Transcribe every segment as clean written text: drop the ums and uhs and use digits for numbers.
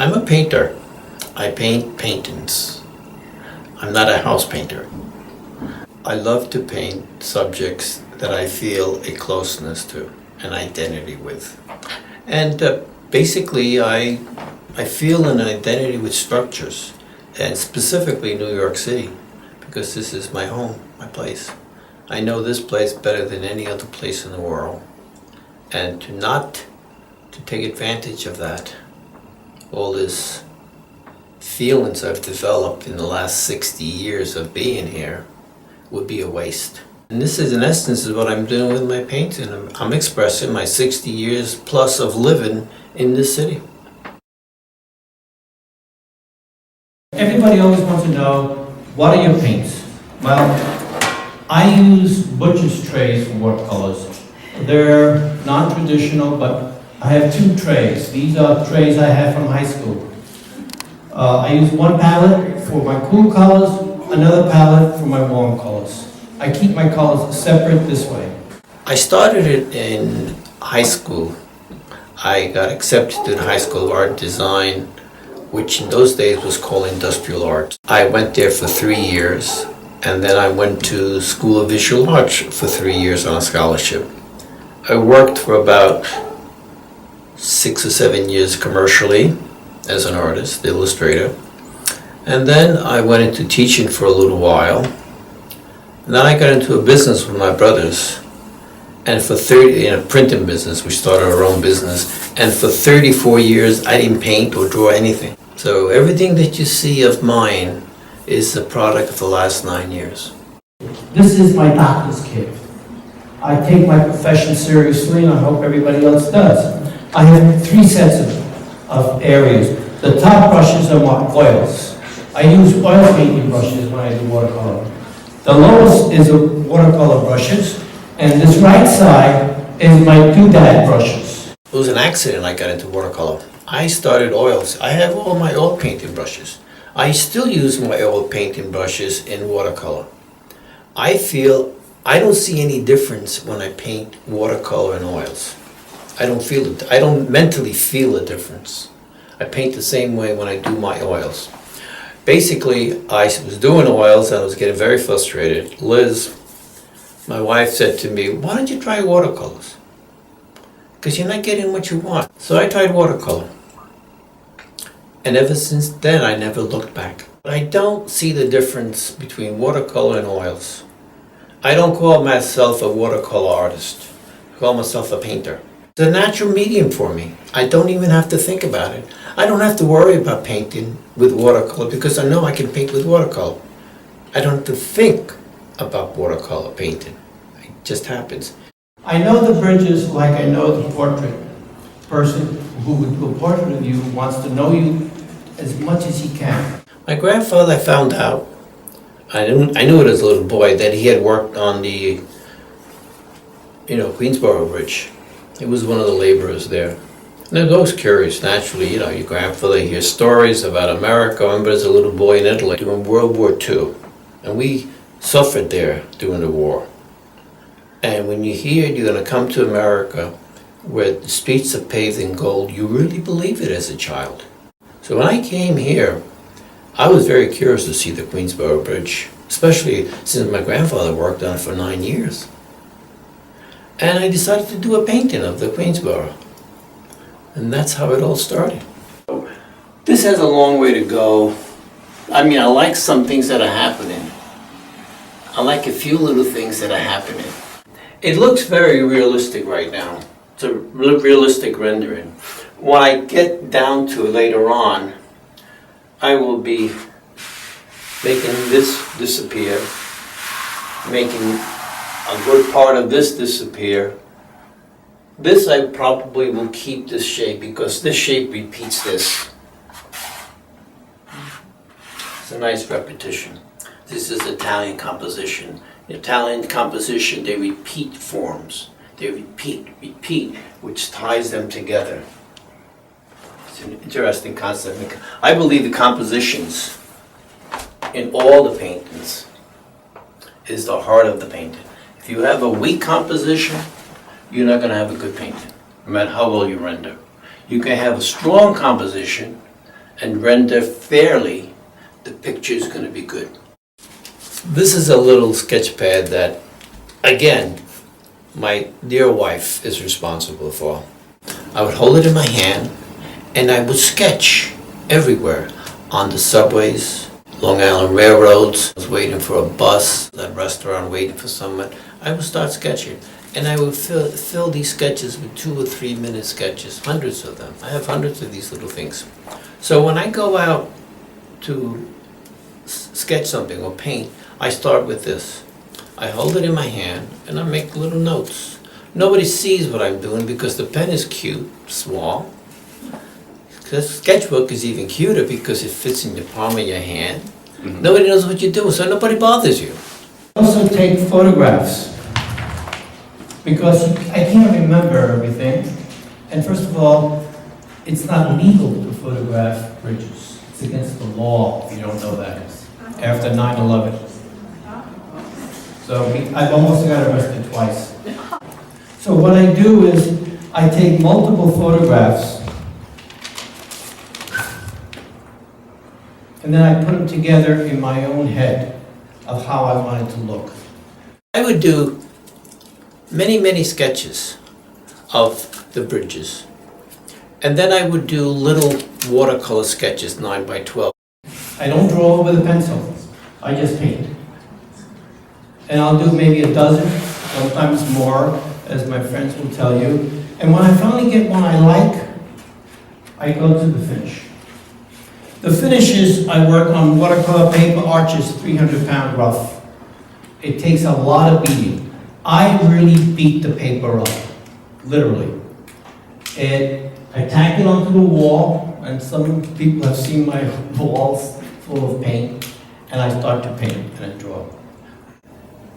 I'm a painter. I paint paintings. I'm not a house painter. I love to paint subjects that I feel a closeness to, an identity with. And basically I feel an identity with structures, and specifically New York City, because this is my home, my place. I know this place better than any other place in the world. And to take advantage of that, all this feelings I've developed in the last 60 years of being here, would be a waste. And this is, in essence, is what I'm doing with my painting. I'm expressing my 60 years plus of living in this city. Everybody always wants to know, what are your paints? Well, I use butcher's trays for watercolors. They're non-traditional, but I have two trays. These are trays I have from high school. I use one palette for my cool colors, another palette for my warm colors. I keep my colors separate this way. I started it in high school. I got accepted to the High School of Art Design, which in those days was called Industrial Arts. I went there for 3 years, and then I went to School of Visual Arts for 3 years on a scholarship. I worked for about 6 or 7 years commercially as an artist, illustrator. And then I went into teaching for a little while. And then I got into a business with my brothers. And for in a printing business, we started our own business. And for 34 years, I didn't paint or draw anything. So everything that you see of mine is the product of the last 9 years. This is my doctor's kit. I take my profession seriously, and I hope everybody else does. I have 3 sets of areas. The top brushes are my oils. I use oil painting brushes when I do watercolor. The lowest is watercolor brushes, and this right side is my doodad brushes. It was an accident I got into watercolor. I started oils. I have all my oil painting brushes. I still use my oil painting brushes in watercolor. I feel I don't see any difference when I paint watercolor and oils. I don't feel it. I don't mentally feel a difference. I paint the same way when I do my oils. Basically, I was doing oils and I was getting very frustrated. Liz, my wife, said to me, why don't you try watercolors? Because you're not getting what you want. So I tried watercolor. And ever since then, I never looked back. I don't see the difference between watercolor and oils. I don't call myself a watercolor artist. I call myself a painter. It's a natural medium for me. I don't even have to think about it. I don't have to worry about painting with watercolor because I know I can paint with watercolor. I don't have to think about watercolor painting. It just happens. I know the bridges like I know the portrait. The person who would do a portrait of you wants to know you as much as he can. My grandfather, I found out, I knew it as a little boy, that he had worked on the, Queensboro Bridge. He was one of the laborers there. And I was always curious, naturally, your grandfather hears stories about America. I remember as a little boy in Italy during World War II. And we suffered there during the war. And when you hear you're going to come to America where the streets are paved in gold, you really believe it as a child. So when I came here, I was very curious to see the Queensboro Bridge, especially since my grandfather worked on it for 9 years. And I decided to do a painting of the Queensboro. And that's how it all started. This has a long way to go. I mean, I like some things that are happening. I like a few little things that are happening. It looks very realistic right now. It's a realistic rendering. When I get down to it later on, I will be making this disappear, making a good part of this disappear. This I probably will keep this shape because this shape repeats this. It's a nice repetition. This is Italian composition. Italian composition, they repeat forms. They repeat, which ties them together. It's an interesting concept. I believe the compositions in all the paintings is the heart of the painting. If you have a weak composition, you're not going to have a good painting, no matter how well you render. You can have a strong composition, and render fairly, the picture is going to be good. This is a little sketch pad that, again, my dear wife is responsible for. I would hold it in my hand and I would sketch everywhere, on the subways, Long Island railroads. I was waiting for a bus, a restaurant waiting for someone. I would start sketching, and I would fill these sketches with 2 or 3 minute sketches, hundreds of them. I have hundreds of these little things. So when I go out to sketch something or paint, I start with this. I hold it in my hand and I make little notes. Nobody sees what I'm doing because the pen is cute, small. The sketchbook is even cuter because it fits in the palm of your hand. Mm-hmm. Nobody knows what you're doing, so nobody bothers you. Also take photographs, because I can't remember everything. And first of all, it's not legal to photograph bridges. It's against the law, if you don't know that, after 9/11. So I've almost got arrested twice. So what I do is I take multiple photographs and then I put them together in my own head of how I want it to look. I would do many, many sketches of the bridges. And then I would do little watercolor sketches, 9 by 12. I don't draw with a pencil, I just paint. And I'll do maybe a dozen, sometimes more, as my friends will tell you. And when I finally get one I like, I go to the finish. The finishes, I work on watercolor paper arches, 300-pound rough. It takes a lot of beating. I really beat the paper up, literally. And I tack it onto the wall, and some people have seen my walls full of paint, and I start to paint and I draw.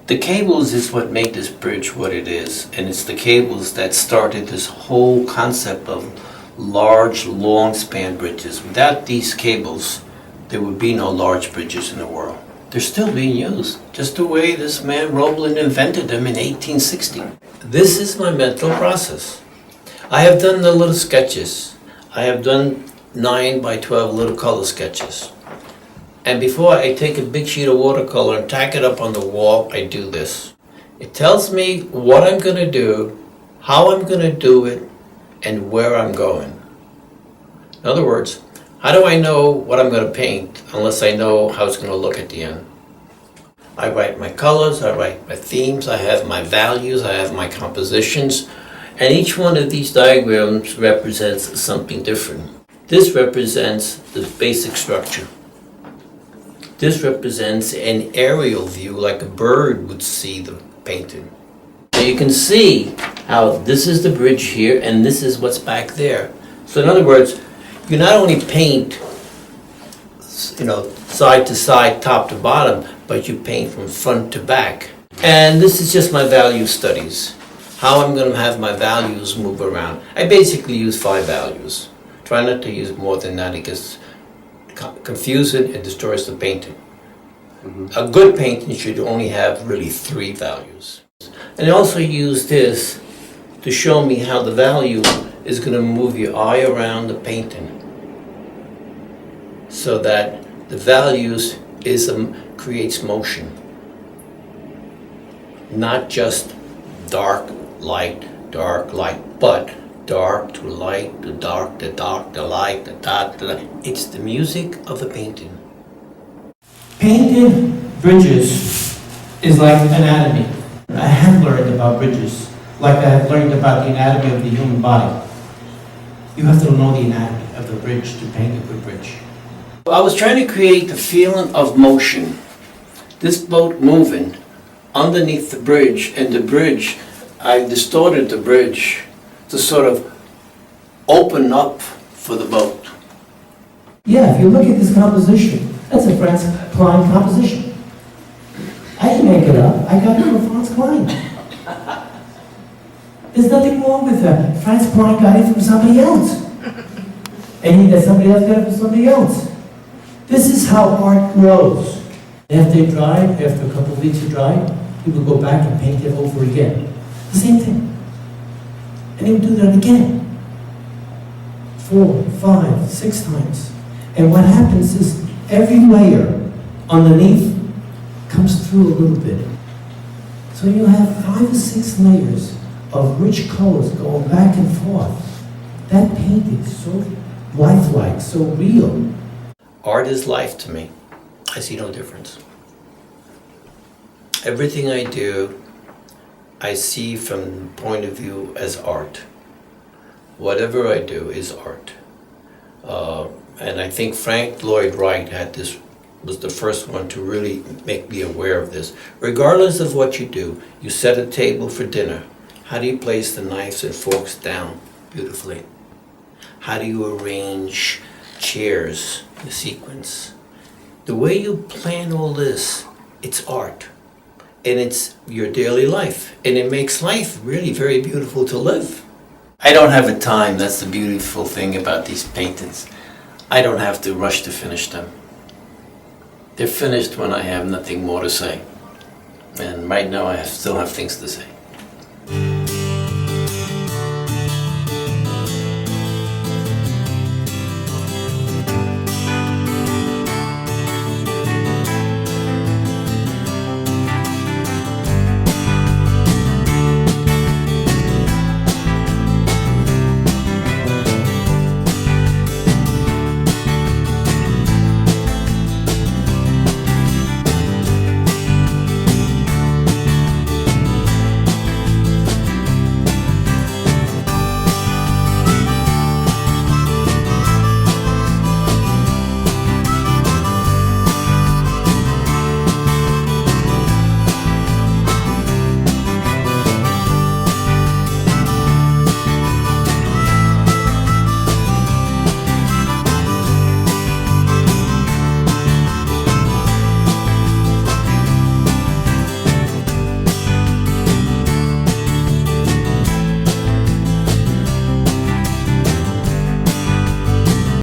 The cables is what made this bridge what it is, and it's the cables that started this whole concept of large, long span bridges. Without these cables, there would be no large bridges in the world. They're still being used, just the way this man Roebling invented them in 1860. This is my mental process. I have done the little sketches. I have done 9 by 12 little color sketches. And before I take a big sheet of watercolor and tack it up on the wall, I do this. It tells me what I'm going to do, how I'm going to do it, and where I'm going. In other words, how do I know what I'm going to paint unless I know how it's going to look at the end? I write my colors, I write my themes, I have my values, I have my compositions, and each one of these diagrams represents something different. This represents the basic structure. This represents an aerial view, like a bird would see the painting. So you can see how this is the bridge here and this is what's back there. So in other words, you not only paint, side to side, top to bottom, but you paint from front to back. And this is just my value studies, how I'm going to have my values move around. I basically use 5 values. Try not to use more than that. It gets confusing and destroys the painting. Mm-hmm. A good painting should only have really 3 values. And I also use this to show me how the value is going to move your eye around the painting, so that the values creates motion, not just dark, light, but dark to light, the dark, the light, the dot, the light. It's the music of the painting. Painted bridges is like anatomy. I have learned about bridges, like I have learned about the anatomy of the human body. You have to know the anatomy of the bridge to paint a good bridge. I was trying to create the feeling of motion. This boat moving underneath the bridge, and the bridge, I distorted the bridge to sort of open up for the boat. Yeah, if you look at this composition, that's a Franz Klein composition. I didn't make it up. I got it from Franz Klein. There's nothing wrong with that. Franz Klein got it from somebody else. And somebody else got it from somebody else. This is how art grows. After it dried, after a couple of weeks it dried, people go back and paint it over again. The same thing. And they would do that again. 4, 5, 6 times. And what happens is every layer underneath comes through a little bit. So you have 5 or 6 layers of rich colors going back and forth. That painting is so lifelike, so real. Art is life to me. I see no difference. Everything I do, I see from the point of view as art. Whatever I do is art. And I think Frank Lloyd Wright was the first one to really make me aware of this. Regardless of what you do, you set a table for dinner. How do you place the knives and forks down beautifully? How do you arrange chairs, the sequence? The way you plan all this, it's art. And it's your daily life. And it makes life really very beautiful to live. I don't have a time. That's the beautiful thing about these paintings. I don't have to rush to finish them. They're finished when I have nothing more to say. And right now I still have things to say.